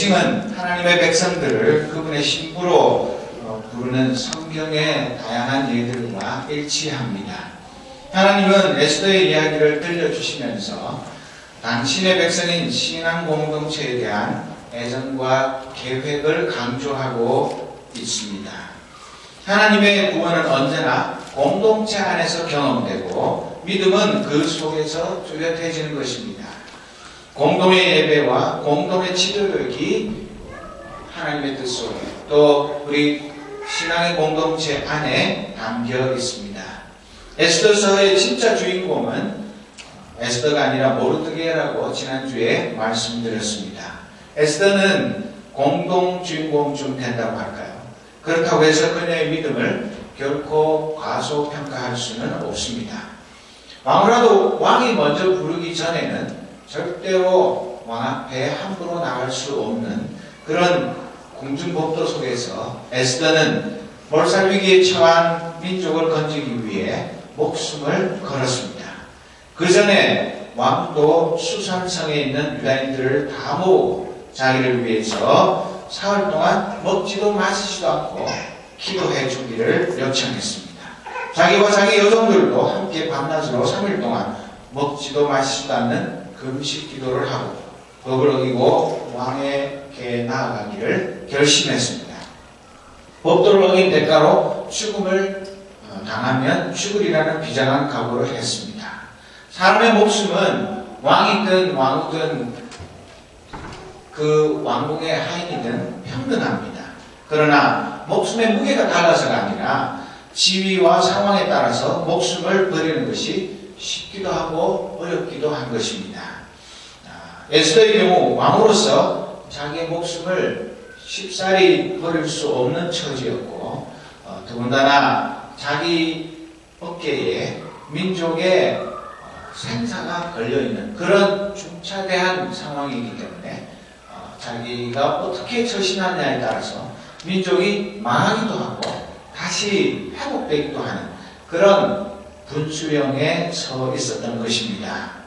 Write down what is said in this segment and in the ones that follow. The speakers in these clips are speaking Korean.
은 하나님의 백성들을 그분의 신부로 부르는 성경의 다양한 예들과 일치합니다. 하나님은 에스더의 이야기를 들려주시면서 당신의 백성인 신앙 공동체에 대한 애정과 계획을 강조하고 있습니다. 하나님의 구원은 언제나 공동체 안에서 경험되고 믿음은 그 속에서 뚜렷해지는 것입니다. 공동의 예배와 공동의 치료력이 하나님의 뜻 속에 또 우리 신앙의 공동체 안에 담겨 있습니다. 에스더서의 진짜 주인공은 에스더가 아니라 모르드게라고 지난주에 말씀드렸습니다. 에스더는 공동 주인공 중 된다고 할까요? 그렇다고 해서 그녀의 믿음을 결코 과소평가할 수는 없습니다. 아무래도 왕이 먼저 부르기 전에는 절대로 왕 앞에 함부로 나갈 수 없는 그런 공중법도 속에서 에스더는 몰살위기에 처한 민족을 건지기 위해 목숨을 걸었습니다. 그 전에 왕도 수산성에 있는 유다인들을 다 모으고 자기를 위해서 사흘 동안 먹지도 마시지도 않고 기도해 주기를 요청했습니다. 자기와 자기 여종들도 함께 밤낮으로 3일 동안 먹지도 마시지도 않는 금식 기도를 하고 법을 어기고 왕에게 나아가기를 결심했습니다. 법도를 어긴 대가로 죽음을 당하면 죽으리라는 비장한 각오를 했습니다. 사람의 목숨은 왕이든 왕후든 그 왕궁의 하인이든 평등합니다. 그러나 목숨의 무게가 달라서가 아니라 지위와 상황에 따라서 목숨을 버리는 것이 쉽기도 하고 어렵기도 한 것입니다. 에스더의 경우 왕으로서 자기의 목숨을 쉽사리 버릴 수 없는 처지였고 더군다나 자기 어깨에 민족의 생사가 걸려있는 그런 중차대한 상황이기 때문에 자기가 어떻게 처신하느냐에 따라서 민족이 망하기도 하고 다시 회복되기도 하는 그런 분수령에 서 있었던 것입니다.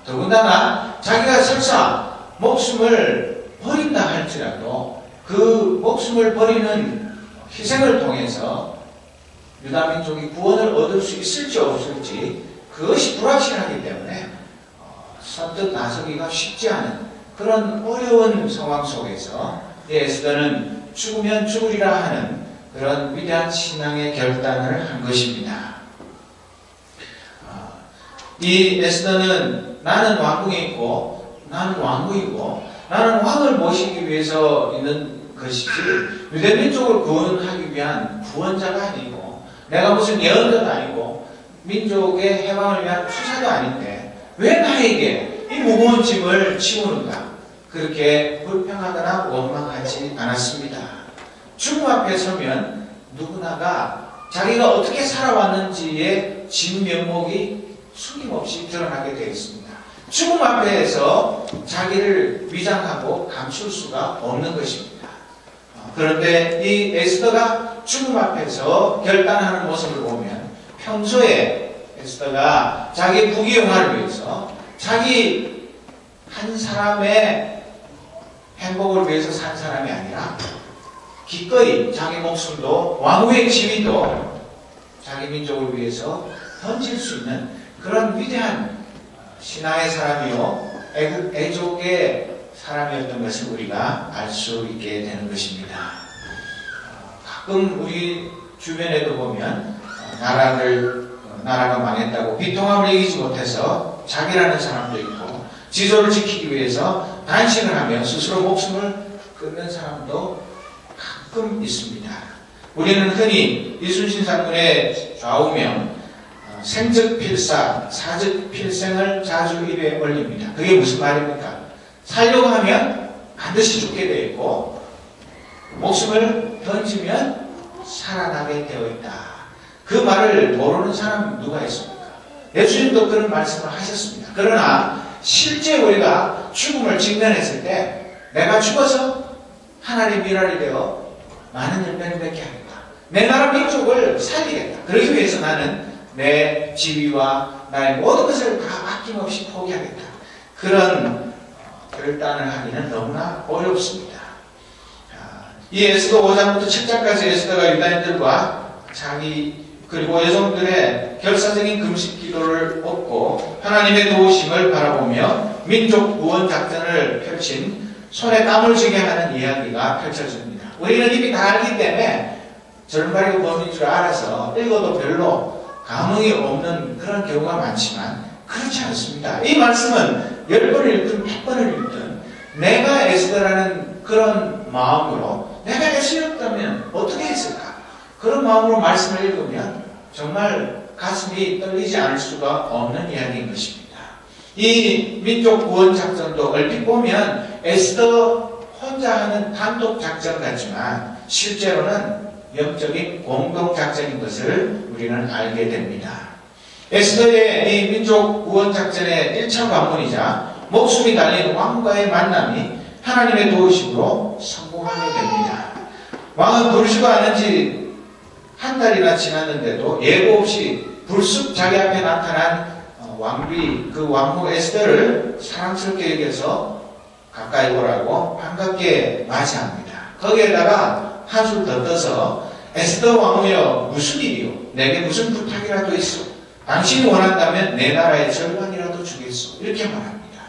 더군다나 자기가 설사 목숨을 버린다 할지라도 그 목숨을 버리는 희생을 통해서 유다민족이 구원을 얻을 수 있을지 없을지 그것이 불확실하기 때문에 선뜻 나서기가 쉽지 않은 그런 어려운 상황 속에서 에스더는 죽으면 죽으리라 하는 그런 위대한 신앙의 결단을 한 것입니다. 이 에스더는 나는 왕궁에 있고 나는 왕후이고 나는 왕을 모시기 위해서 있는 것이지 유대민족을 구원하기 위한 구원자가 아니고 내가 무슨 예언자도 아니고 민족의 해방을 위한 투사도 아닌데 왜 나에게 이 무거운 짐을 치우는가 그렇게 불평하거나 원망하지 않았습니다. 죽음 앞에 서면 누구나가 자기가 어떻게 살아왔는지의 진면목이 숨김없이 드러나게 되어 있습니다. 죽음 앞에서 자기를 위장하고 감출 수가 없는 것입니다. 그런데 이 에스더가 죽음 앞에서 결단하는 모습을 보면 평소에 에스더가 자기 부귀영화를 위해서 자기 한 사람의 행복을 위해서 산 사람이 아니라 기꺼이 자기 목숨도 왕후의 지위도 자기 민족을 위해서 던질 수 있는 그런 위대한 신앙의 사람이요 애족의 사람이었던 것을 우리가 알 수 있게 되는 것입니다. 가끔 우리 주변에도 보면 나라가 망했다고 비통함을 이기지 못해서 자기라는 사람도 있고 지조를 지키기 위해서 단식을 하며 스스로 목숨을 끊는 사람도 가끔 있습니다. 우리는 흔히 이순신 장군의 좌우명 생즉필사, 사즉필생을 자주 입에 올립니다. 그게 무슨 말입니까? 살려고 하면 반드시 죽게 되어 있고 목숨을 던지면 살아나게 되어 있다. 그 말을 모르는 사람 누가 있습니까? 예수님도 그런 말씀을 하셨습니다. 그러나 실제 우리가 죽음을 직면했을 때 내가 죽어서 하나님의 일할이 되어 많은 열매를 맺게 하겠다. 내 나라 민족을 살리겠다. 그러기 위해서 나는 내 지위와 나의 모든 것을 다 아낌없이 포기하겠다. 그런 결단을 하기는 너무나 어렵습니다. 이 에스더 5장부터 7장까지 에스더가 유다인들과 자기 그리고 여성들의 결사적인 금식 기도를 얻고 하나님의 도우심을 바라보며 민족 구원 작전을 펼친 손에 땀을 쥐게 하는 이야기가 펼쳐집니다. 우리는 이미 다 알기 때문에 절반의 범인 줄 알아서 읽어도 별로 감흥이 없는 그런 경우가 많지만 그렇지 않습니다. 이 말씀은 10번을 읽든 100번을 읽든 내가 에스더라는 그런 마음으로 내가 에스더였다면 어떻게 했을까? 그런 마음으로 말씀을 읽으면 정말 가슴이 떨리지 않을 수가 없는 이야기인 것입니다. 이 민족 구원 작전도 얼핏 보면 에스더 혼자 하는 단독 작전 같지만 실제로는 영적인 공동 작전인 것을 우리는 알게 됩니다. 에스더의 이 민족 구원 작전의 1차 관문이자 목숨이 달린 왕과의 만남이 하나님의 도우심으로 성공하게 됩니다. 왕은 부르지도 않은 지 한 달이나 지났는데도 예고 없이 불쑥 자기 앞에 나타난 왕비 그 왕후 에스더를 사랑스럽게 여겨서 가까이 오라고 반갑게 맞이합니다. 거기에다가 한술 더 떠서 에스더 왕후여 무슨 일이요? 내게 무슨 부탁이라도 있어? 당신이 원한다면 내 나라의 절반이라도 주겠소. 이렇게 말합니다.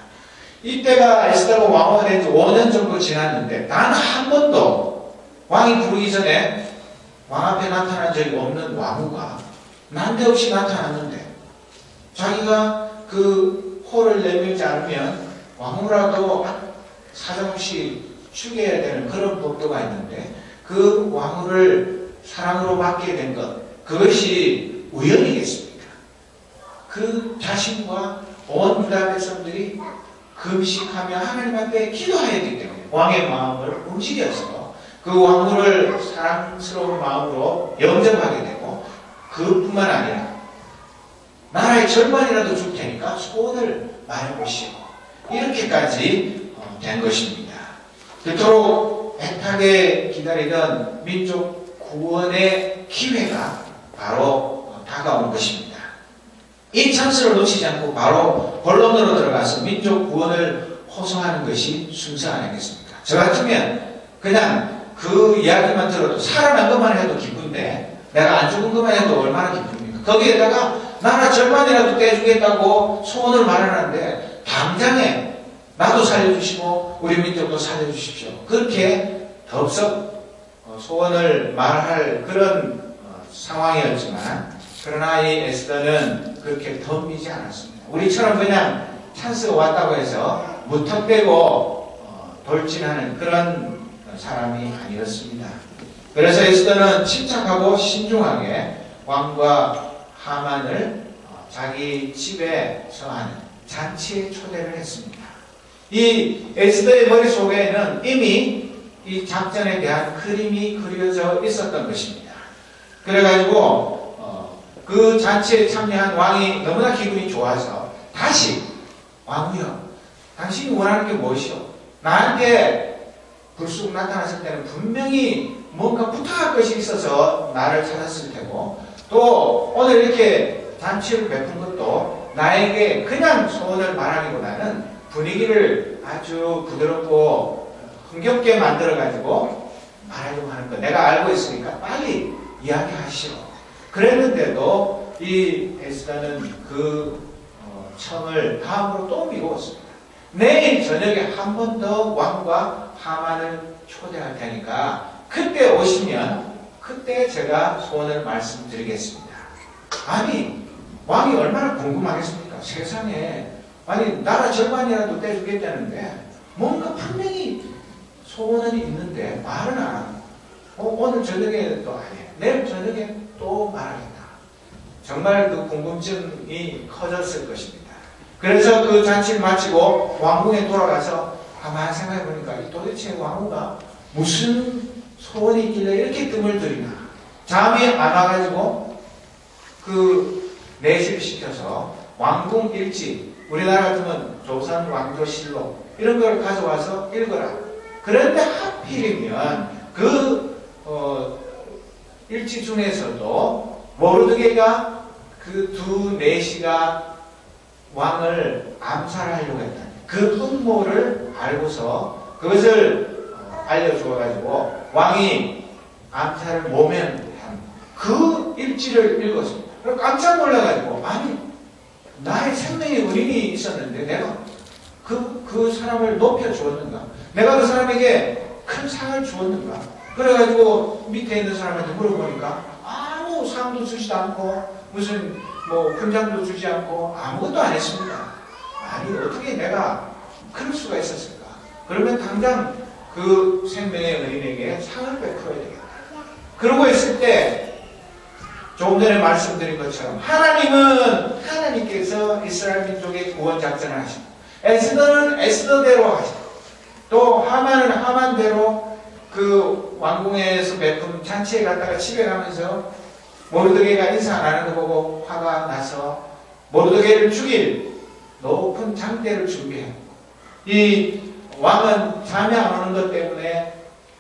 이때가 에스더가 왕후가 된 지 5년 정도 지났는데 단 한 번도 왕이 부르기 전에 왕 앞에 나타난 적이 없는 왕후가 난데없이 나타났는데 자기가 그 호를 내밀지 않으면 왕후라도 사정없이 죽여야 되는 그런 법도가 있는데 그 왕후를 사랑으로 맡게 된 것, 그것이 우연이겠습니까? 그 자신과 온 유다 백성들이 금식하며 하나님 앞에 기도해야 되기 때문에 왕의 마음을 움직여서 그 왕후를 사랑스러운 마음으로 영접하게 되고 그뿐만 아니라 나라의 절반이라도 줄 테니까 소원을 말해보시오. 이렇게까지 된 것입니다. 그토록 애타게 기다리던 민족 구원의 기회가 바로 다가온 것입니다. 이 찬스를 놓치지 않고 바로 본론으로 들어가서 민족 구원을 호소하는 것이 순서 아니겠습니까? 저 같으면 그냥 그 이야기만 들어도 살아난 것만 해도 기쁜데 내가 안 죽은 것만 해도 얼마나 기쁩니까? 거기에다가 나라 절반이라도 떼주겠다고 소원을 말하는데 당장에 나도 살려주시고 우리 민족도 살려주십시오. 그렇게 덥석 소원을 말할 그런 상황이었지만 그러나 이 에스더는 그렇게 덤비지 않았습니다. 우리처럼 그냥 찬스가 왔다고 해서 무턱대고 돌진하는 그런 사람이 아니었습니다. 그래서 에스더는 침착하고 신중하게 왕과 하만을 자기 집에 서하는 잔치에 초대를 했습니다. 이 에스더의 머릿속에는 이미 이 작전에 대한 그림이 그려져 있었던 것입니다. 그래가지고 그 잔치에 참여한 왕이 너무나 기분이 좋아서 다시 왕이여 당신이 원하는 게 무엇이오? 나한테 불쑥 나타났을 때는 분명히 뭔가 부탁할 것이 있어서 나를 찾았을 테고 또 오늘 이렇게 잔치를 베푼 것도 나에게 그냥 소원을 말하기보다는 분위기를 아주 부드럽고 흥겹게 만들어가지고 말하려고 하는 거 내가 알고 있으니까 빨리 이야기하시오. 그랬는데도 이 에스더는 그 청을 다음으로 또 미루었습니다. 내일 저녁에 한 번 더 왕과 하만을 초대할 테니까 그때 오시면 그때 제가 소원을 말씀드리겠습니다. 아니 왕이 얼마나 궁금하겠습니까? 세상에 아니 나라 절반이라도 떼주겠다는데 뭔가 분명히 소원은 있는데 말은 안 하고 오늘 저녁에 또 아니에요. 내일 저녁에 또 말하겠다. 정말 그 궁금증이 커졌을 것입니다. 그래서 그 잔치를 마치고 왕궁에 돌아가서 가만히 생각해 보니까 도대체 왕후가 무슨 소원이 있길래 이렇게 뜸을 들이나. 잠이 안 와가지고 그 내시를 시켜서 왕궁 일지, 우리나라 같으면 조선 왕조실록 이런 걸 가져와서 읽어라. 그런데 하필이면 그 일지 중에서도 모르드게가 그 두 내시가 왕을 암살하려고 했다. 그 음모를 알고서 그것을 알려주어가지고 왕이 암살을 모면한 그 일지를 읽었습니다. 그래서 깜짝 놀라가지고 아니 나의 생명의 은인이 있었는데 내가 그 사람을 높여주었는가? 내가 그 사람에게 큰 상을 주었는가? 그래가지고 밑에 있는 사람한테 물어보니까 아무 상도 주지도 않고 무슨 뭐 훈장도 주지 않고 아무것도 안 했습니다. 아니 어떻게 내가 그럴 수가 있었을까? 그러면 당장 그 생명의 은인에게 상을 베풀어야 되겠다. 그러고 있을 때 조금 전에 말씀드린 것처럼 하나님께서 이스라엘 민족의 구원 작전을 하시고 에스더는 에스더대로 하시고 또 하만은 하만대로 그 왕궁에서 베푼 잔치에 갔다가 집에 가면서 모르드게가 인사 안 하는 거 보고 화가 나서 모르드게를 죽일 높은 장대를 준비했고 이 왕은 잠이 안 오는 것 때문에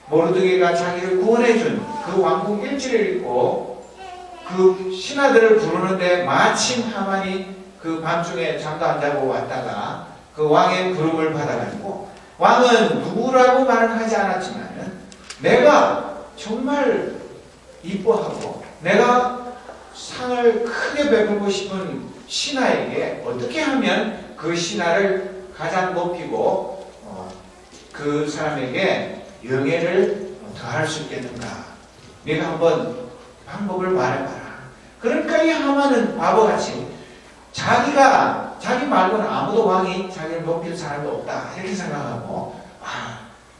모르드게가 자기를 구원해준 그 왕궁 일지를 읽고 그 신하들을 부르는데 마침 하만이 그 밤중에 잠도 안 자고 왔다가 그 왕의 부름을 받아가지고 왕은 누구라고 말은 하지 않았지만은 내가 정말 이뻐하고 내가 상을 크게 베풀고 싶은 신하에게 어떻게 하면 그 신하를 가장 높이고 그 사람에게 영예를 더할 수 있겠는가? 네가 한번 방법을 말해봐라. 그러니까 이 하만은 바보같이 자기 말고는 아무도 왕이 자기를 높일 사람이 없다 이렇게 생각하고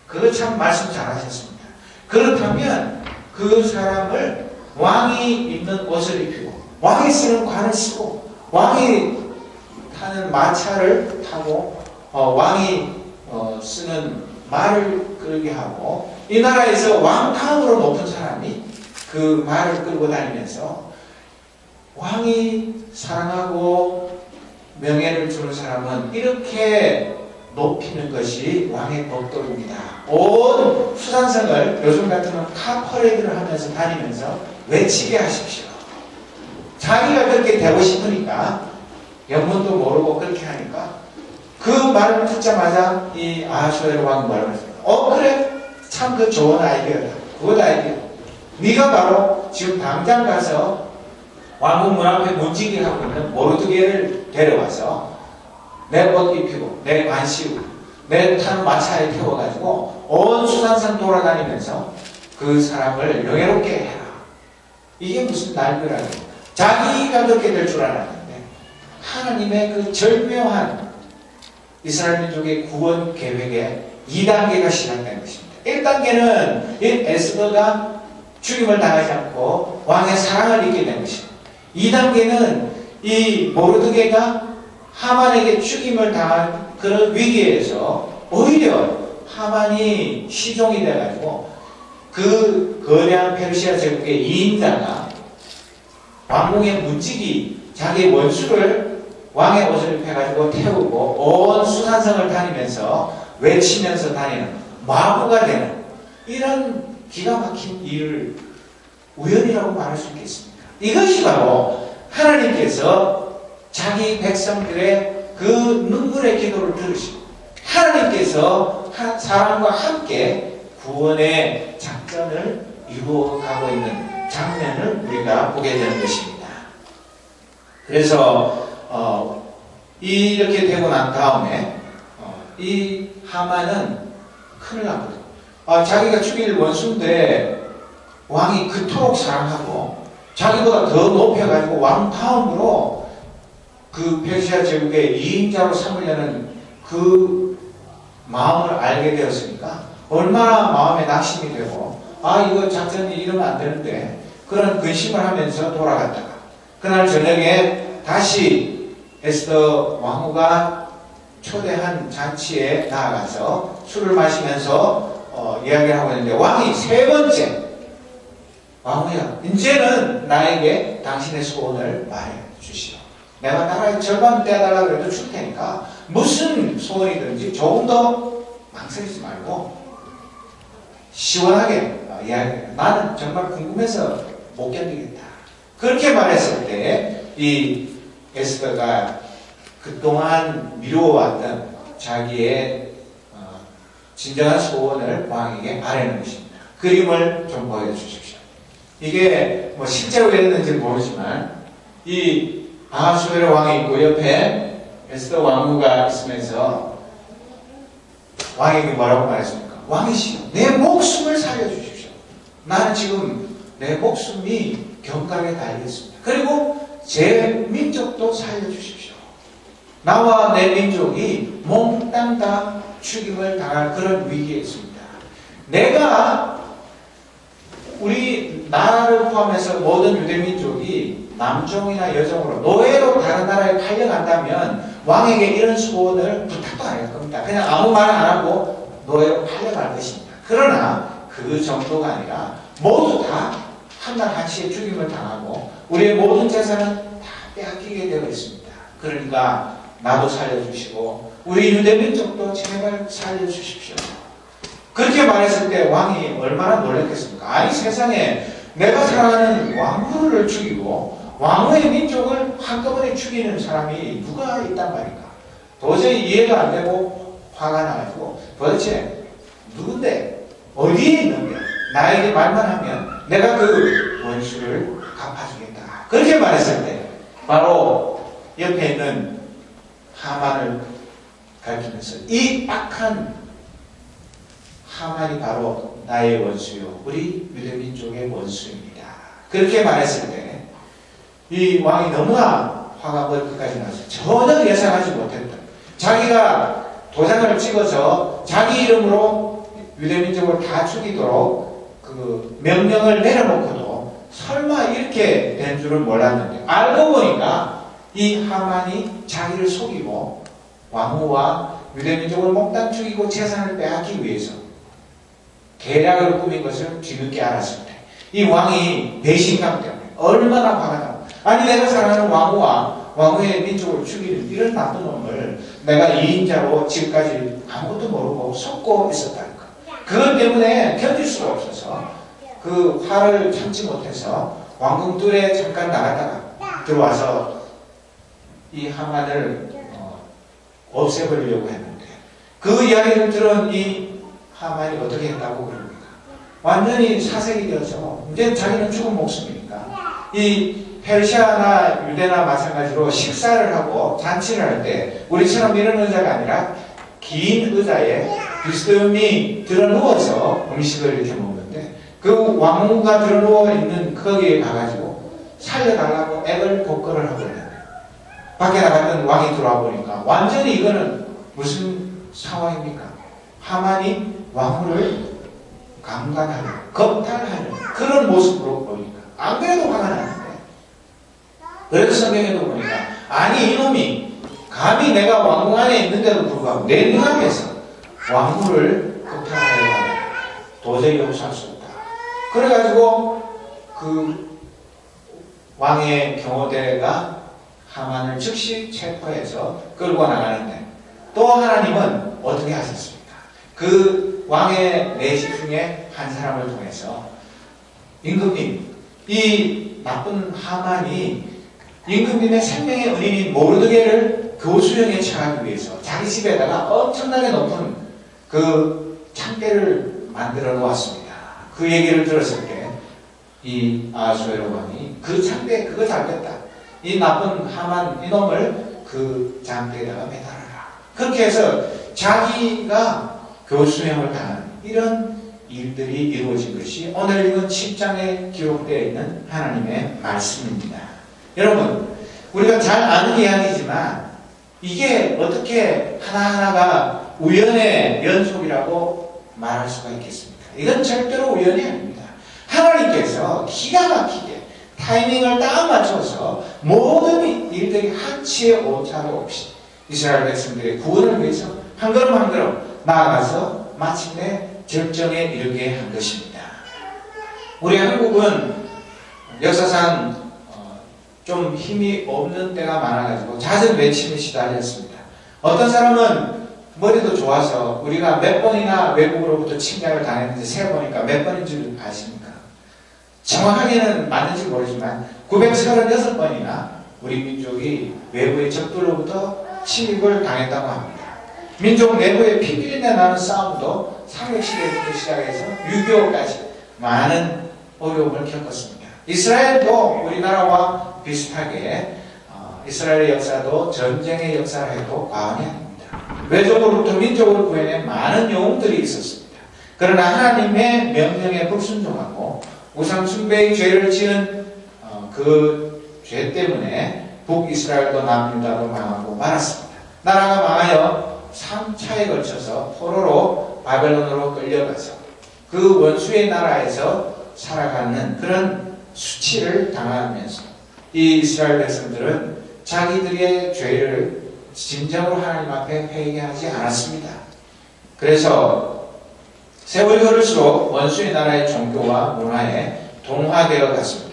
그거 참 말씀 잘하셨습니다. 그렇다면 그 사람을 왕이 입는 옷을 입히고 왕이 쓰는 관을 쓰고 왕이 타는 마차를 타고 왕이 쓰는 말을 끌게 하고 이 나라에서 왕 다음으로 높은 사람이 그 말을 끌고 다니면서 왕이 사랑하고 명예를 주는 사람은 이렇게 높이는 것이 왕의 법도입니다. 온 수산성을 요즘 같으면 카퍼레이드를 하면서 다니면서 외치게 하십시오. 자기가 그렇게 되고 싶으니까 영문도 모르고 그렇게 하니까 그 말을 듣자마자 이 아하수에로 왕이 뭐라고 했습니까? 그래 참 그 좋은 아이디어다. 그것 아이디어. 네가 바로 지금 당장 가서 왕궁 문 앞에 문지기 하고 있는 모르드게를 데려와서 내 옷 입히고 내 관 씌우고 내 타는 마차에 태워가지고 온 수산성 돌아다니면서 그 사람을 명예롭게 해라. 이게 무슨 날벼락이야. 자기가 그렇게 될 줄 알았는데 하나님의 그 절묘한 이스라엘 민족의 구원 계획의 2단계가 시작된 것입니다. 1단계는 이 에스더가 죽임을 당하지 않고 왕의 사랑을 잊게 된 것입니다. 2단계는 이 모르드게가 하만에게 죽임을 당한 그런 위기에서 오히려 하만이 시종이 돼가지고 그 거대한 페르시아 제국의 2인자가 왕궁의 문지기 자기의 원수를 왕의 옷을 입혀가지고 태우고 온 수산성을 다니면서 외치면서 다니는 마부가 되는 이런 기가 막힌 일을 우연이라고 말할 수 있겠습니다. 이것이 바로 하나님께서 자기 백성들의 그 눈물의 기도를 들으시고 하나님께서 사람과 함께 구원의 작전을 이루어가고 있는 장면을 우리가 보게 되는 것입니다. 그래서 이렇게 되고 난 다음에 이 하만은 큰일 나거든. 자기가 죽일 원수인데 왕이 그토록 사랑하고 자기보다 더 높여가지고 왕 다음으로 그 페르시아 제국의 2인자로 삼으려는 그 마음을 알게 되었으니까 얼마나 마음에 낙심이 되고 이거 작전이 이러면 안 되는데 그런 근심을 하면서 돌아갔다가 그날 저녁에 다시 에스더 왕후가 초대한 잔치에 나아가서 술을 마시면서 이야기를 하고 있는데 왕이 세 번째 왕후야 이제는 나에게 당신의 소원을 말해 주시오. 내가 나라의 절반 떼어달라고 해도 줄 테니까 무슨 소원이든지 조금 더 망설이지 말고 시원하게 이야기해. 나는 정말 궁금해서 못 견디겠다. 그렇게 말했을 때 이 에스더가 그동안 미루어왔던 자기의 진정한 소원을 왕에게 아뢰는 것입니다. 그림을 좀 보여주십시오. 이게 뭐 실제로 그랬는지 모르지만 이 아하수에로 왕이 있고 옆에 에스더 왕후가 있으면서 왕에게 뭐라고 말했습니까? 왕이시여, 내 목숨을 살려주십시오. 나는 지금 내 목숨이 경각에 달렸습니다. 그리고 제 민족도 살려주십시오. 나와 내 민족이 몽땅 다 죽임을 당할 그런 위기에 있습니다. 내가 우리 나라를 포함해서 모든 유대민족이 남종이나 여종으로 노예로 다른 나라에 팔려간다면 왕에게 이런 소원을 부탁도 안 할 겁니다. 그냥 아무 말 안 하고 노예로 팔려갈 것입니다. 그러나 그 정도가 아니라 모두 다 한날 한시에 죽임을 당하고 우리의 모든 재산은 다 빼앗기게 되어 있습니다. 그러니까 나도 살려주시고 우리 유대민족도 제발 살려주십시오. 그렇게 말했을 때 왕이 얼마나 놀랐겠습니까? 아니 세상에 내가 사랑하는 왕후를 죽이고 왕후의 민족을 한꺼번에 죽이는 사람이 누가 있단 말인가? 도저히 이해가 안 되고 화가 나가지고 도대체 누군데? 어디에 있는데? 나에게 말만 하면 내가 그 원수를 갚아주겠다. 그렇게 말했을 때 바로 옆에 있는 하만을 가르치면서 이 악한 하만이 바로 나의 원수요 우리 유대민족의 원수입니다. 그렇게 말했을 때 이 왕이 너무나 화가 끝까지 나서 전혀 예상하지 못했다. 자기가 도장을 찍어서 자기 이름으로 유대민족을 다 죽이도록 그 명령을 내려놓고도 설마 이렇게 된 줄은 몰랐는데 알고 보니까 이 하만이 자기를 속이고 왕후와 유대민족을 몽땅 죽이고 재산을 빼앗기 위해서 계략을 꾸민 것을 뒤늦게 알았을 때 이 왕이 배신감 때문에 얼마나 화가 나고 아니 내가 사랑하는 왕후와 왕후의 민족을 죽이는 이런 나쁜 놈을 내가 2인자로 지금까지 아무것도 모르고 속고 있었다니까. 그것 때문에 견딜 수가 없어서 그 화를 참지 못해서 왕궁 뜰에 잠깐 나갔다가 들어와서 이 하만을 없애버리려고 했는데 그 이야기를 들은 이 하만이 어떻게 했다고 그럽니까? 완전히 사색이 되어서 이제 자기는 죽은 목숨이니까 이 페르시아나 유대나 마찬가지로 식사를 하고 잔치를 할 때 우리처럼 이런 의자가 아니라 긴 의자에 비스듬히 들어누워서 음식을 이렇게 먹는데 그 왕후가 들어누워 있는 거기에 가가지고 살려달라고 애를 복걸을 하고 있는데 밖에 나갔던 왕이 들어와 보니까 완전히 이거는 무슨 상황입니까? 하만이 왕후를 강간하는, 겁탈하는 그런 모습으로 보니까 안 그래도 화가 나는데 그래서 성경에도 보니까 아니 이놈이 감히 내가 왕궁 안에 있는데도 불구하고 내 눈앞에서 왕후를 겁탈하려고 하면 도저히 용서할 수 없다. 그래가지고 그 왕의 경호대가 하만을 즉시 체포해서 끌고 나가는데 또 하나님은 어떻게 하셨습니까? 그 왕의 내시 중에 한 사람을 통해서 임금님, 이 나쁜 하만이 임금님의 생명의 은인인 모르드게를 교수형에 처하기 위해서 자기 집에다가 엄청나게 높은 그 창대를 만들어 놓았습니다. 그 얘기를 들었을 때 이 아하수에로 왕이 그 창대 그거 잘 됐다. 이 나쁜 하만 이놈을 그 장대에다가 매달아라. 그렇게 해서 자기가 교수형을 당하는 이런 일들이 이루어진 것이 오늘 읽은 10장에 기록되어 있는 하나님의 말씀입니다. 여러분, 우리가 잘 아는 이야기지만 이게 어떻게 하나하나가 우연의 연속이라고 말할 수가 있겠습니까? 이건 절대로 우연이 아닙니다. 하나님께서 기가 막히게 타이밍을 딱 맞춰서 모든 일들이 한치의 오차도 없이 이스라엘 백성들의 구원을 위해서 한 걸음 한 걸음 나아가서 마침내 절정에 이르게 한 것입니다. 우리 한국은 역사상 좀 힘이 없는 때가 많아가지고 잦은 외침에 시달렸습니다. 어떤 사람은 머리도 좋아서 우리가 몇 번이나 외국으로부터 침략을 당했는지 세어보니까 몇 번인 줄 아십니까? 정확하게는 맞는지 모르지만 936번이나 우리 민족이 외부의 적들로부터 침입을 당했다고 합니다. 민족 내부의 피비린내 나는 싸움도 상륙시대부터 시작해서 6.25까지 많은 어려움을 겪었습니다. 이스라엘도 우리나라와 비슷하게 이스라엘의 역사도 전쟁의 역사를 해도 과언이 아닙니다. 외적으로부터 민족을 구해낸 많은 영웅들이 있었습니다. 그러나 하나님의 명령에 불순종하고 우상숭배의 죄를 지은 그 죄 때문에 북이스라엘도 남유다도 망하고 말았습니다. 나라가 망하여 3차에 걸쳐서 포로로 바벨론으로 끌려가서 그 원수의 나라에서 살아가는 그런 수치를 당하면서 이 이스라엘 백성들은 자기들의 죄를 진정으로 하나님 앞에 회개하지 않았습니다. 그래서 세월이 흐를수록 원수의 나라의 종교와 문화에 동화되어 갔습니다.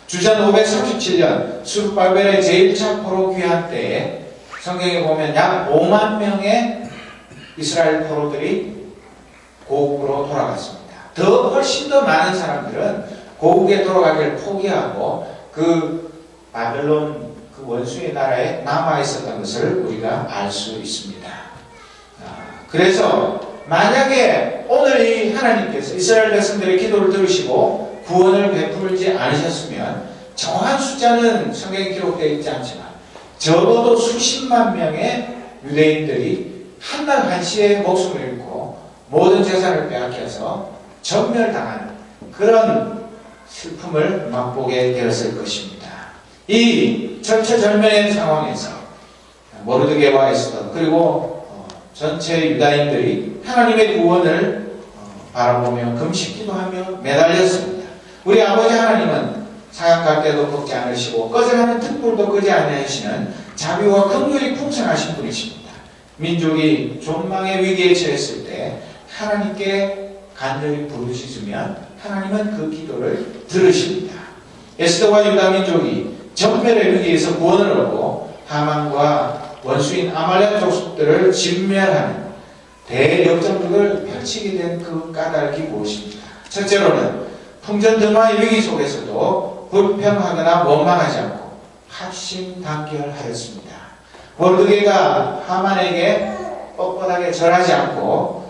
주전 537년 수르바벨의 제1차 포로 귀환 때에 성경에 보면 약 5만 명의 이스라엘 포로들이 고국으로 돌아갔습니다. 훨씬 더 많은 사람들은 고국에 돌아가기를 포기하고 그 바벨론 그 원수의 나라에 남아 있었던 것을 우리가 알 수 있습니다. 그래서 만약에 오늘 이 하나님께서 이스라엘 백성들의 기도를 들으시고 구원을 베풀지 않으셨으면 정확한 숫자는 성경에 기록되어 있지 않지만 적어도 수십만 명의 유대인들이 한날 한시에 목숨을 잃고 모든 재산을 빼앗겨서 전멸당하는 그런 슬픔을 맛보게 되었을 것입니다. 이 절체절명의 상황에서 모르드게와 에스더 그리고 전체 유다인들이 하나님의 구원을 바라보며 금식기도하며 매달렸습니다. 우리 아버지 하나님은 사역할 때도 꺾지 않으시고 꺼져가는 등불도 끄지 않으시는 자비와 긍휼이 풍성하신 분이십니다. 민족이 존망의 위기에 처했을 때 하나님께 간절히 부르짖으면 하나님은 그 기도를 들으십니다. 에스더와 유다 민족이 전멸의 위기에서 구원을 얻고 하만과 원수인 아말렉 족속들을 진멸하는 대역전극을 펼치게 된 그 까닭이 무엇입니까? 첫째로는 풍전등화의 위기 속에서도 불평하거나 원망하지 않고 합심단결하였습니다. 모르드게가 하만에게 뻣뻣하게 절하지 않고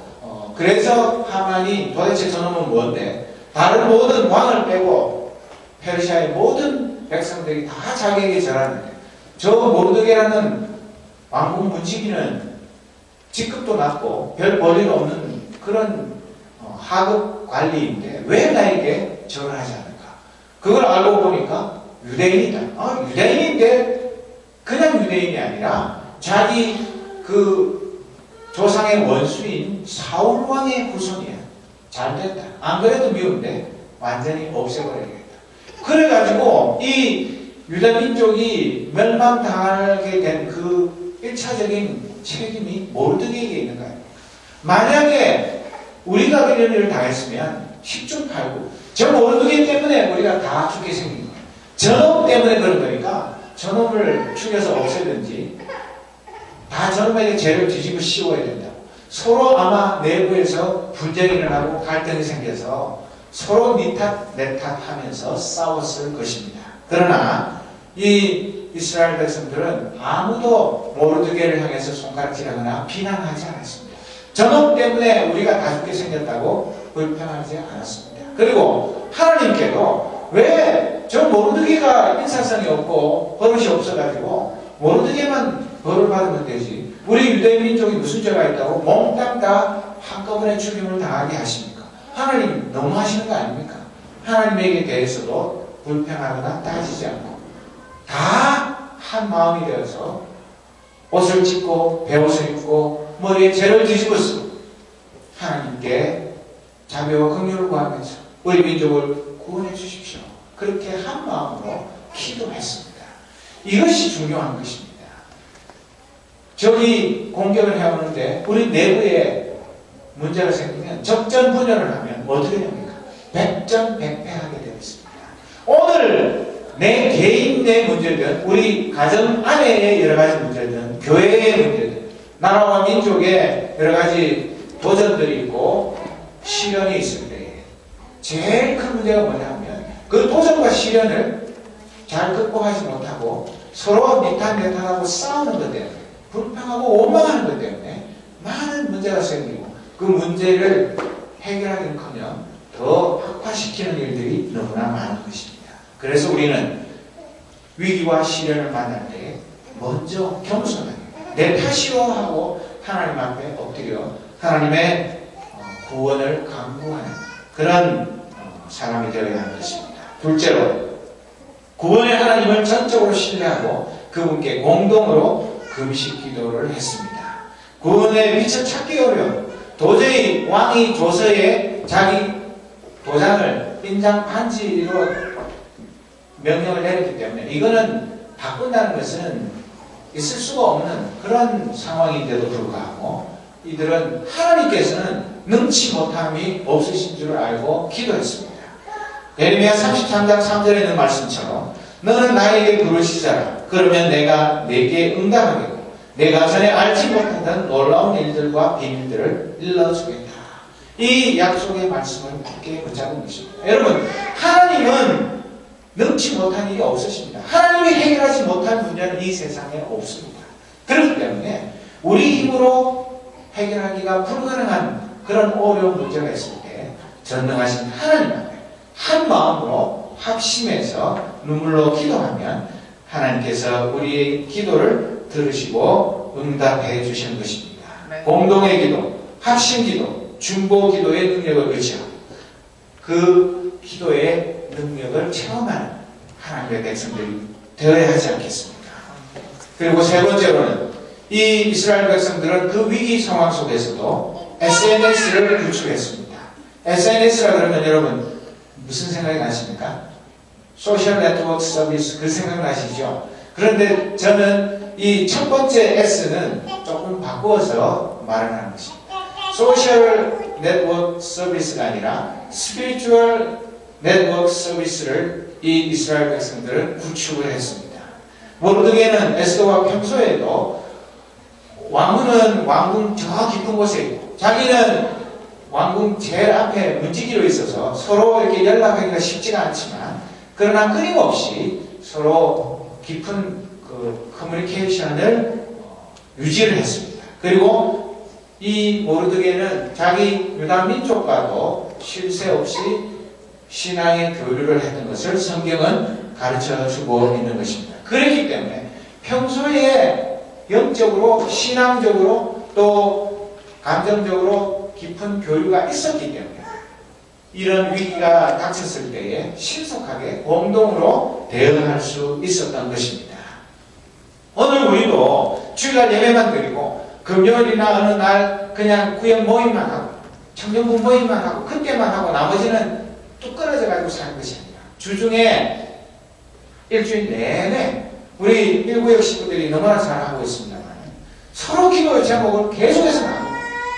그래서 하만이 도대체 저놈은 뭔데 다른 모든 왕을 빼고 페르시아의 모든 백성들이 다 자기에게 절하는데 저 모르드게라는 왕궁 문지기는 직급도 낮고 별 볼일 없는 그런 하급 관리인데 왜 나에게 절을 하지 않을까? 그걸 알고 보니까 유대인이다. 유대인인데 그냥 유대인이 아니라 자기 그 조상의 원수인 사울 왕의 후손이야. 잘됐다. 안 그래도 미운데 완전히 없애버려야겠다. 그래가지고 이 유다 민족이 멸망당하게 된 그 1차적인 책임이 모르드게에게 있는 거예요. 만약에 우리가 그런 일을 당했으면 10중 8구 저 모르드게 때문에 우리가 다 죽게 생긴 거예요. 저놈 때문에 그런 거니까 저놈을 죽여서 없애든지 다 저놈에게 죄를 뒤집어 씌워야 된다고. 서로 아마 내부에서 분쟁이 일어나고 갈등이 생겨서 서로 니 탓 내 탓 하면서 싸웠을 것입니다. 그러나 이 이스라엘 백성들은 아무도 모르드게를 향해서 손가락질하거나 비난하지 않았습니다. 저놈 때문에 우리가 다 죽게 생겼다고 불평하지 않았습니다. 그리고 하나님께도 왜 저 모르드게가 인사성이 없고 버릇이 없어가지고 모르드게만 벌을 받으면 되지 우리 유대인 민족이 무슨 죄가 있다고 몽땅 다 한꺼번에 죽임을 당하게 하십니까? 하나님 너무하시는 거 아닙니까? 하나님에게 대해서도 불평하거나 따지지 않고 다 한 마음이 되어서 옷을 찢고 베옷을 입고 머리에 죄를 뒤집어 쓰고 하나님께 자비와 긍휼을 구하면서 우리 민족을 구원해 주십시오. 그렇게 한 마음으로 기도했습니다. 이것이 중요한 것입니다. 적이 공격을 해오는데 우리 내부에 문제가 생기면 적전분열을 하면 어떻게 됩니까? 백전백패하게 되어 있습니다. 오늘 내 개인 내 문제든 우리 가정 안에의 여러 가지 문제든 교회의 문제든 나라와 민족의 여러 가지 도전들이 있고 시련이 있을 때 제일 큰 문제가 뭐냐면 그 도전과 시련을 잘 극복하지 못하고 서로 니탄내탄하고 싸우는 것 때문에 불평하고 원망하는 것 때문에 많은 문제가 생기고 그 문제를 해결하기는커녕 더 악화시키는 일들이 너무나 많은 것입니다. 그래서 우리는 위기와 시련을 만날 때 먼저 겸손하게 내 탓이요 하고 하나님 앞에 엎드려 하나님의 구원을 간구하는 그런 사람이 되어야 하는 것입니다. 둘째로 구원의 하나님을 전적으로 신뢰하고 그분께 공동으로 금식 기도를 했습니다. 구원의 빛을 찾기 어려운 도저히 왕이 조서에 자기 도장을 인장 반지로 명령을 내렸기 때문에 이거는 바꾼다는 것은 있을 수가 없는 그런 상황인데도 불구하고 이들은 하나님께서는 능치 못함이 없으신 줄 알고 기도했습니다. 예레미야 33장 3절에 있는 말씀처럼 너는 나에게 부르시자라. 그러면 내가 내게 응답하겠고 내가 전에 알지 못하던 놀라운 일들과 비밀들을 일러주겠다. 이 약속의 말씀을 굳게 붙잡은 것입니다. 여러분, 하나님은 능치 못한 일이 없으십니다. 하나님이 해결하지 못할 문제는 이 세상에 없습니다. 그렇기 때문에 우리 힘으로 해결하기가 불가능한 그런 어려운 문제가 있을 때 전능하신 하나님 앞에 한 마음으로 합심해서 눈물로 기도하면 하나님께서 우리의 기도를 들으시고 응답해 주시는 것입니다. 공동의 기도, 합심 기도, 중보 기도의 능력을 의지하고 그 기도의 능력을 체험하는 하나님의 백성들이 되어야 하지 않겠습니까? 그리고 세 번째로는 이 이스라엘 백성들은 그 위기 상황 속에서도 SNS를 구축했습니다. SNS라 그러면 여러분 무슨 생각이 나십니까? 소셜 네트워크 서비스 그 생각 나시죠? 그런데 저는 이 첫 번째 S는 조금 바꾸어서 말을 하는 것입니다. 소셜 네트워크 서비스가 아니라 스피리추얼 네트워크 서비스를 이 이스라엘 백성들은 구축을 했습니다. 모르드게는 에스더와 평소에도 왕후는 왕궁 저 깊은 곳에 있고 자기는 왕궁 제일 앞에 문지기로 있어서 서로 이렇게 연락하기가 쉽지가 않지만 그러나 끊임없이 서로 깊은 그 커뮤니케이션을 유지를 했습니다. 그리고 이 모르드게는 자기 유다 민족과도 쉴 새 없이 신앙의 교류를 했던 것을 성경은 가르쳐주고 있는 것입니다. 그렇기 때문에 평소에 영적으로 신앙적으로 또 감정적으로 깊은 교류가 있었기 때문에 이런 위기가 닥쳤을 때에 신속하게 공동으로 대응할 수 있었던 것입니다. 오늘 우리도 주일날 예배만 드리고 금요일이나 어느 날 그냥 구역 모임만 하고 청년부 모임만 하고 그때만 하고 나머지는 뚝 끊어져 가지고 사는 것이 아니라 주중에 일주일 내내 우리 일구역 식구들이 너무나 잘하고 있습니다만 서로 기도의 제목을 계속해서 나누고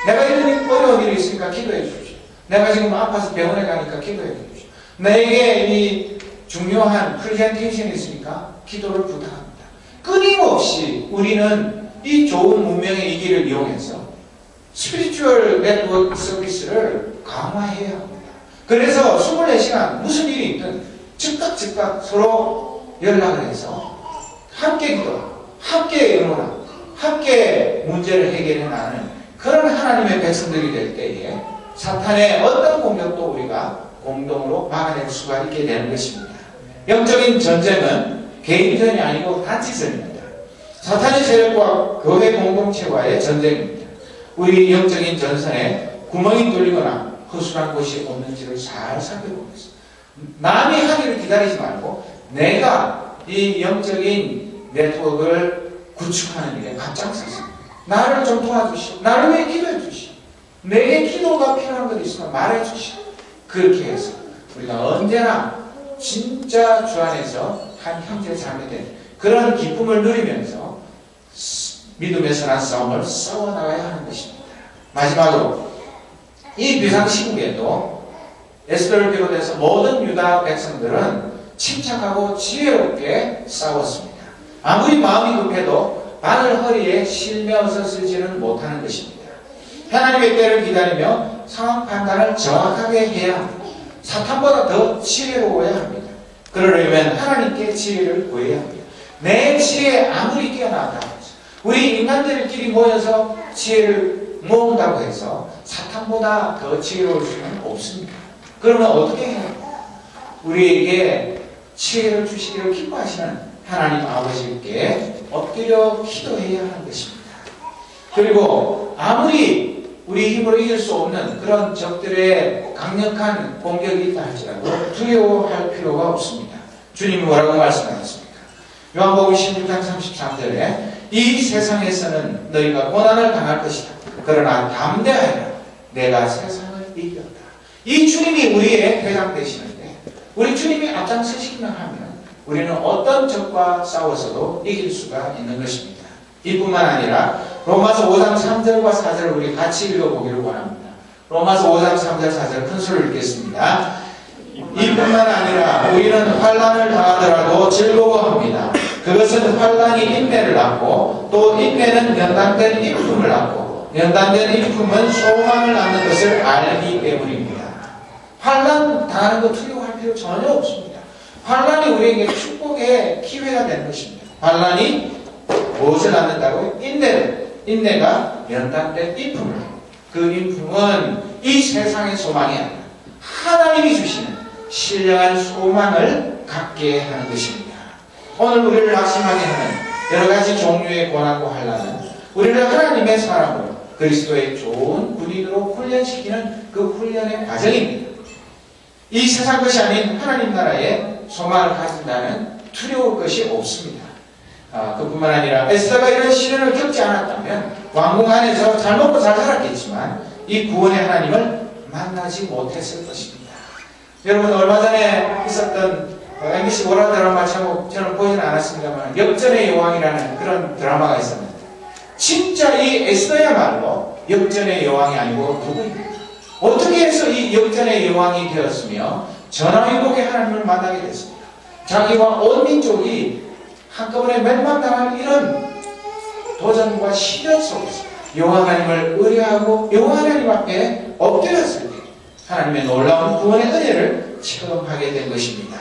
내가 이런 어려운 일이 있으니까 기도해 주십시오. 내가 지금 아파서 병원에 가니까 기도해 주십시오. 내게 이 중요한 프레젠테이션이 있으니까 기도를 부탁합니다. 끊임없이 우리는 이 좋은 문명의 이 길을 이용해서 스피리추얼 네트워크 서비스를 강화해야 합니다. 그래서 24시간 무슨 일이 있든 즉각 서로 연락을 해서 함께 기도하고 함께 의논하고 함께 문제를 해결해 나가는 그런 하나님의 백성들이 될 때에 사탄의 어떤 공격도 우리가 공동으로 막아낼 수가 있게 되는 것입니다. 영적인 전쟁은 개인전이 아니고 단체전입니다. 사탄의 세력과 교회 공동체와의 전쟁입니다. 우리 영적인 전선에 구멍이 뚫리거나 허술한 곳이 없는지를 잘 살펴보겠습니다. 남이 하기를 기다리지 말고 내가 이 영적인 네트워크를 구축하는 일에 앞장서서 나를 좀 도와주시오. 나를 위해 기도해 주시오. 내게 기도가 필요한 것 있으면 말해 주시오. 그렇게 해서 우리가 언제나 진짜 주 안에서 한 형제 자매된 그런 기쁨을 누리면서 믿음의 선한 싸움을 싸워나가야 하는 것입니다. 마지막으로 이 비상시국에도 에스더를 비롯해서 모든 유다 백성들은 침착하고 지혜롭게 싸웠습니다. 아무리 마음이 급해도 바늘 허리에 실며서 쓰지는 못하는 것입니다. 하나님의 때를 기다리며 상황 판단을 정확하게 해야 합니다. 사탄보다 더 지혜로워야 합니다. 그러려면 하나님께 지혜를 구해야 합니다. 내 지혜 아무리 뛰어나다 우리 인간들끼리 모여서 지혜를 모은다고 해서 사탄보다 더 지혜로울 수는 없습니다. 그러면 어떻게 해요? 우리에게 지혜를 주시기를 기뻐하시는 하나님 아버지께 엎드려 기도해야 하는 것입니다. 그리고 아무리 우리 힘으로 이길 수 없는 그런 적들의 강력한 공격이 있다 할지라도 두려워할 필요가 없습니다. 주님이 뭐라고 말씀하셨습니까? 요한복음 16장 33절에 이 세상에서는 너희가 고난을 당할 것이다. 그러나 담대하여라. 내가 세상을 이겼다. 이 주님이 우리의 대장 되시는데 우리 주님이 앞장서시기만 하면 우리는 어떤 적과 싸워서도 이길 수가 있는 것입니다. 이뿐만 아니라 로마서 5장 3절과 4절을 우리 같이 읽어보기를 원합니다. 로마서 5장 3절 4절 큰 소리를 읽겠습니다. 이뿐만 아니라 우리는 환난을 당하더라도 즐거워합니다. 그것은 환난이 인내를 낳고 또 인내는 연단된 일품을 낳고 연단된 일품은 소망을 낳는 것을 알기 때문입니다. 환난 당하는 거 두려워할 필요 전혀 없습니다. 환난이 우리에게 축복의 기회가 되는 것입니다. 환난이 무엇을 낳는다고요? 인내가 연단된 일품을. 그 일품은 이 세상의 소망이 아니라 하나님이 주시는 신령한 소망을 갖게 하는 것입니다. 오늘 우리를 낙심하게 하는 여러 가지 종류의 고난과 환난은 우리를 하나님의 사람으로 그리스도의 좋은 군인으로 훈련시키는 그 훈련의 과정입니다. 이 세상 것이 아닌 하나님 나라의 소망을 가진다는 두려울 것이 없습니다. 그뿐만 아니라 에스더가 이런 시련을 겪지 않았다면 왕궁 안에서 잘 먹고 잘 살았겠지만 이 구원의 하나님을 만나지 못했을 것입니다. 여러분 얼마 전에 있었던 MBC 월화 드라마 제목 저는 보지는 않았습니다만 역전의 여왕이라는 그런 드라마가 있었는데 진짜 이 에스더야말로 역전의 여왕이 아니고 누구입니까? 어떻게 해서 이 역전의 여왕이 되었으며 전화위복의 하나님을 만나게 됐습니까? 자기와 온 민족이 한꺼번에 멸망당할 이런 도전과 시련 속에서 여호와 하나님을 의뢰하고 여호와 하나님 앞에 엎드렸을 때 하나님의 놀라운 구원의 은혜를 체험하게 된 것입니다.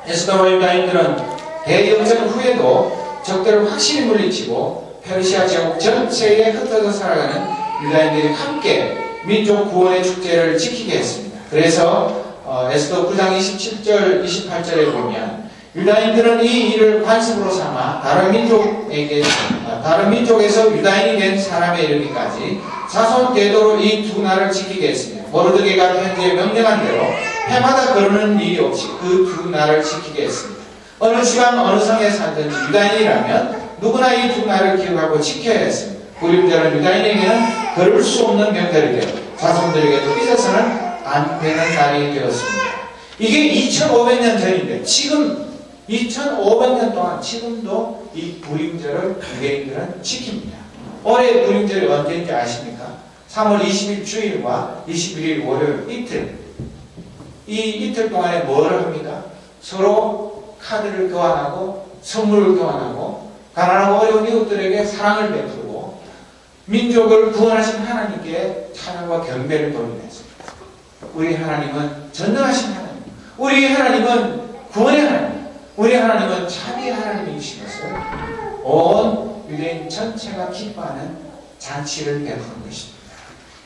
에스더와 유다인들은 대역전 후에도 적들을 확실히 물리치고 페르시아 제국 전체에 흩어져 살아가는 유다인들이 함께 민족 구원의 축제를 지키게 했습니다. 그래서 에스더 9장 27절 28절에 보면 유다인들은 이 일을 관습으로 삼아 다른 민족에서 유다인이 된 사람에 이르기까지 자손 대도로 이 두 날을 지키게 했습니다. 모르드게가 편지에 명령한 대로 해마다 거르는 일이 없이 그 두 날을 지키게 했습니다. 어느 지방 어느 성에 살든지 유다인이라면 누구나 이 두 날을 기억하고 지켜야 했습니다. 불임절은 유다인에게는 거를 수 없는 명절이 되어 자손들에게도 삐져서는 안 되는 날이 되었습니다. 이게 2500년 전인데 지금 2500년 동안 지금도 이 불임절을 유대인들은 지킵니다. 올해 불임절이 언제인지 아십니까? 3월 20일 주일과 21일 월요일 이틀. 이 이틀 동안에 뭐를 합니까? 서로 카드를 교환하고 선물을 교환하고 가난하고 어려운 이웃들에게 사랑을 베풀고 민족을 구원하신 하나님께 찬양과 경배를 돌리면서 우리 하나님은 전능하신 하나님, 우리 하나님은 구원의 하나님, 우리 하나님은 자비의 하나님이신 것을 온 유대인 전체가 기뻐하는 잔치를 베푸는 것입니다.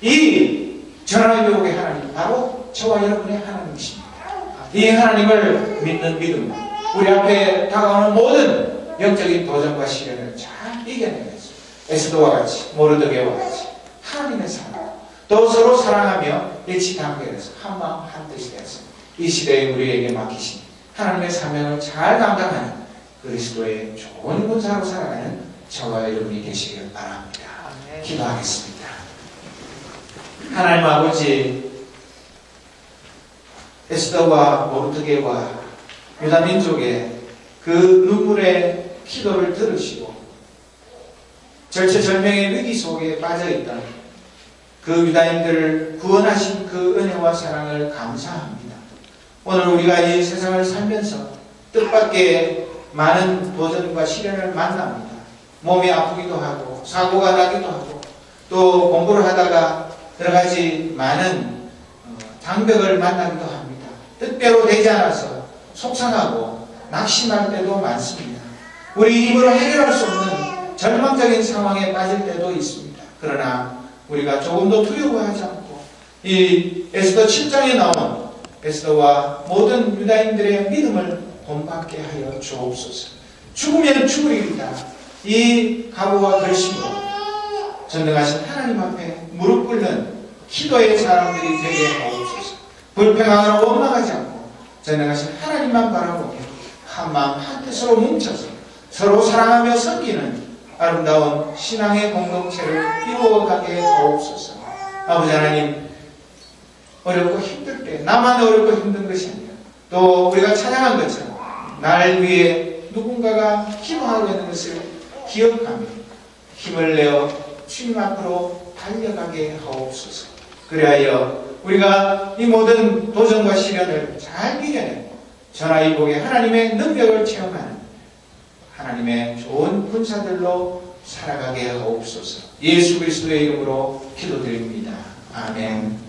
이 전화위복의 하나님 바로 저와 여러분의 하나님이십니다. 이 하나님을 믿는 믿음, 우리 앞에 다가오는 모든 영적인 도전과 시련을 잘 이겨내면서 에스더와 같이 모르드게와 같이 하나님의 사랑, 또 서로 사랑하며 일치 단결해서 한마음 한뜻이 되어서 이 시대에 우리에게 맡기신 하나님의 사명을 잘 감당하는 그리스도의 좋은 군사로 살아가는 저와 여러분이 되시기를 바랍니다. 기도하겠습니다. 하나님 아버지, 에스더와 모르드게와 유다 민족의 그 눈물의 기도를 들으시고 절체절명의 위기 속에 빠져있던 그 유다인들을 구원하신 그 은혜와 사랑을 감사합니다. 오늘 우리가 이 세상을 살면서 뜻밖의 많은 도전과 시련을 만납니다. 몸이 아프기도 하고 사고가 나기도 하고 또 공부를 하다가 여러 가지 많은 장벽을 만나기도 합니다. 뜻대로 되지 않아서 속상하고 낙심할 때도 많습니다. 우리 힘으로 해결할 수 없는 절망적인 상황에 빠질 때도 있습니다. 그러나 우리가 조금도 두려워하지 않고 이 에스더 7장에 나온 에스더와 모든 유다인들의 믿음을 본받게 하여 주옵소서. 죽으면 죽으리이다. 이 각오와 결심으로 전능하신 하나님 앞에 무릎 꿇는 기도의 사람들이 되게 하옵소서. 불평하거나 원망하지 않고 전능하신 하나님만 바라보며 한마음 한뜻으로 뭉쳐서 서로 사랑하며 섬기는 아름다운 신앙의 공동체를 이루어가게 하옵소서. 아버지 하나님, 어렵고 힘들 때 나만 어렵고 힘든 것이 아니라 또 우리가 찬양한 것처럼 날 위해 누군가가 기도하고 있는 것을 기억하며 힘을 내어 주님 앞으로 달려가게 하옵소서. 그리하여 우리가 이 모든 도전과 시련을 잘 이겨내고 전하이복의 하나님의 능력을 체험하는 하나님의 좋은 군사들로 살아가게 하옵소서. 예수 그리스도의 이름으로 기도드립니다. 아멘.